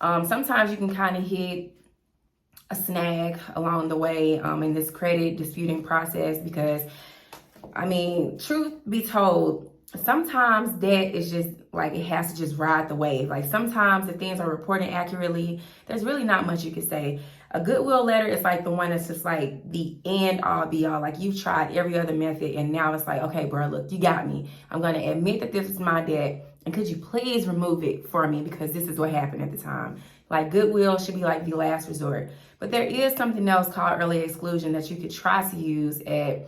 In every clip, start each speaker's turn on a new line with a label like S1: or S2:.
S1: Sometimes you can kind of hit a snag along the way in this credit disputing process because, I mean, truth be told, sometimes debt is just like it has to just ride the wave. Like sometimes if things are reported accurately, there's really not much you can say. A goodwill letter is like the one that's just like the end all be all. Like you've tried every other method and now it's like, okay, bro, look, you got me. I'm going to admit that this is my debt. And could you please remove it for me because this is what happened at the time. Like goodwill should be like the last resort. But there is something else called early exclusion that you could try to use to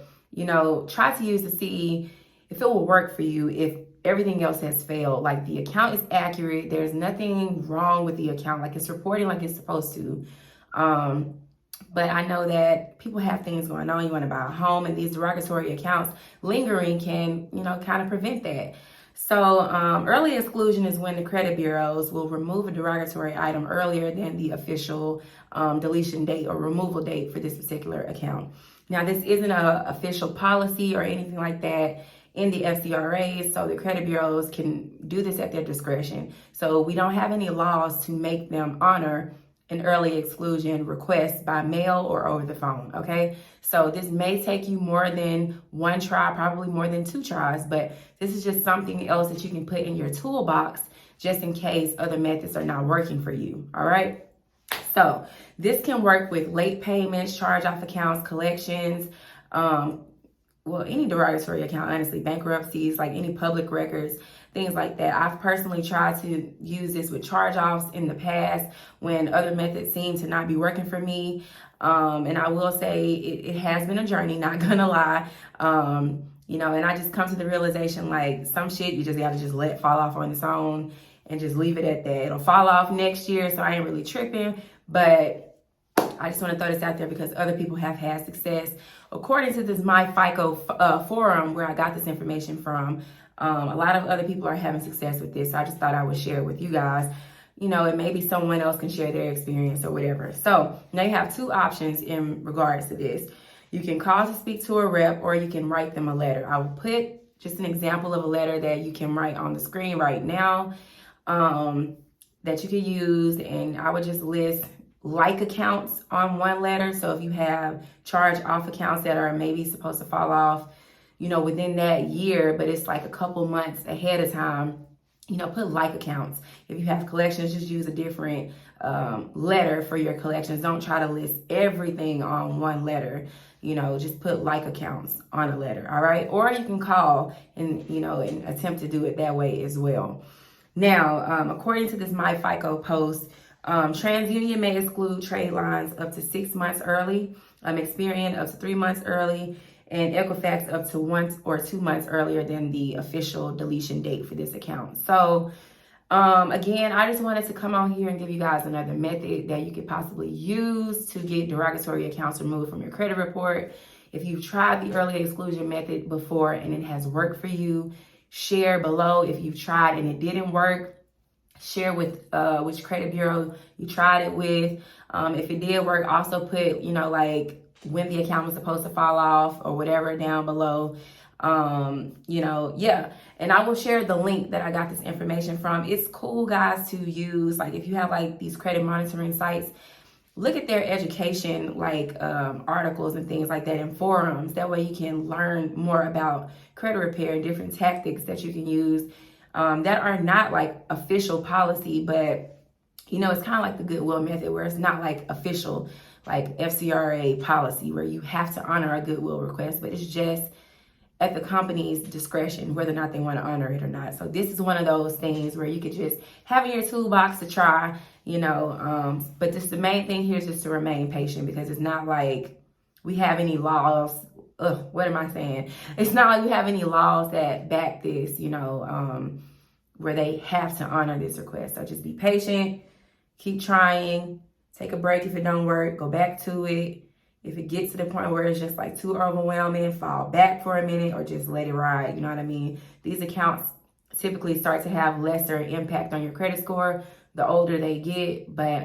S1: see if it will work for you if everything else has failed. Like the account is accurate. There's nothing wrong with the account. Like it's reporting like it's supposed to. But I know that people have things going on. You want to buy a home and these derogatory accounts lingering can, kind of prevent that. So early exclusion is when the credit bureaus will remove a derogatory item earlier than the official deletion date or removal date for this particular account. Now, this isn't an official policy or anything like that in the FCRA, so the credit bureaus can do this at their discretion. So we don't have any laws to make them honor an early exclusion request by mail or over the phone, okay? So this may take you more than one try, probably more than 2 tries, but this is just something else that you can put in your toolbox just in case other methods are not working for you, all right? So this can work with late payments, charge-off accounts, collections, any derogatory account, honestly, bankruptcies, like any public records, things like that. I've personally tried to use this with charge-offs in the past when other methods seem to not be working for me. And I will say it has been a journey, not gonna lie. And I just come to the realization, like some shit you just gotta just let fall off on its own and just leave it at that. It'll fall off next year, so I ain't really tripping, but I just want to throw this out there because other people have had success. According to this My FICO forum where I got this information from, a lot of other people are having success with this. So I just thought I would share it with you guys. And maybe someone else can share their experience or whatever. So now you have 2 options in regards to this. You can call to speak to a rep or you can write them a letter. I will put just an example of a letter that you can write on the screen right now that you can use. And I would just list like accounts on one letter. So if you have charge off accounts that are maybe supposed to fall off, within that year, but it's like a couple months ahead of time, put like accounts. If you have collections, just use a different letter for your collections. Don't try to list everything on one letter. Just put like accounts on a letter. All right. Or you can call and attempt to do it that way as well. Now, according to this My FICO post, TransUnion may exclude trade lines up to 6 months early, Experian up to 3 months early, and Equifax up to 1 or 2 months earlier than the official deletion date for this account. So, again, I just wanted to come on here and give you guys another method that you could possibly use to get derogatory accounts removed from your credit report. If you've tried the early exclusion method before and it has worked for you, share below. If you've tried and it didn't work, share with which credit bureau you tried it with. If it did work, also put, like when the account was supposed to fall off or whatever down below. And I will share the link that I got this information from. It's cool, guys, to use. Like if you have like these credit monitoring sites, look at their education, like articles and things like that in forums. That way you can learn more about credit repair and different tactics that you can use that are not like official policy, but it's kind of like the goodwill method where it's not like official, like FCRA policy where you have to honor a goodwill request, but it's just at the company's discretion whether or not they want to honor it or not. So this is one of those things where you could just have in your toolbox to try, but just the main thing here is just to remain patient because it's not like we have any laws. What am I saying? It's not like we have any laws that back this, where they have to honor this request. So just be patient, keep trying, take a break if it don't work, go back to it. If it gets to the point where it's just like too overwhelming, fall back for a minute or just let it ride. You know what I mean? These accounts typically start to have lesser impact on your credit score the older they get, but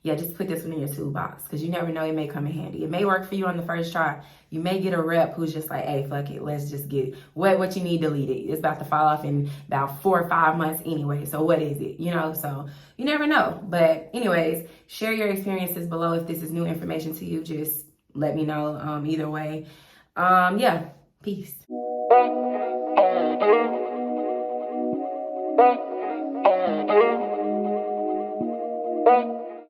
S1: yeah, just put this one in your toolbox because you never know, it may come in handy. It may work for you on the first try. You may get a rep who's just like, hey, fuck it, let's just get what you need deleted. It's about to fall off in about 4 or 5 months anyway. So what is it? So you never know. But anyways, share your experiences below. If this is new information to you, just let me know. Either way. Yeah, peace. Bye.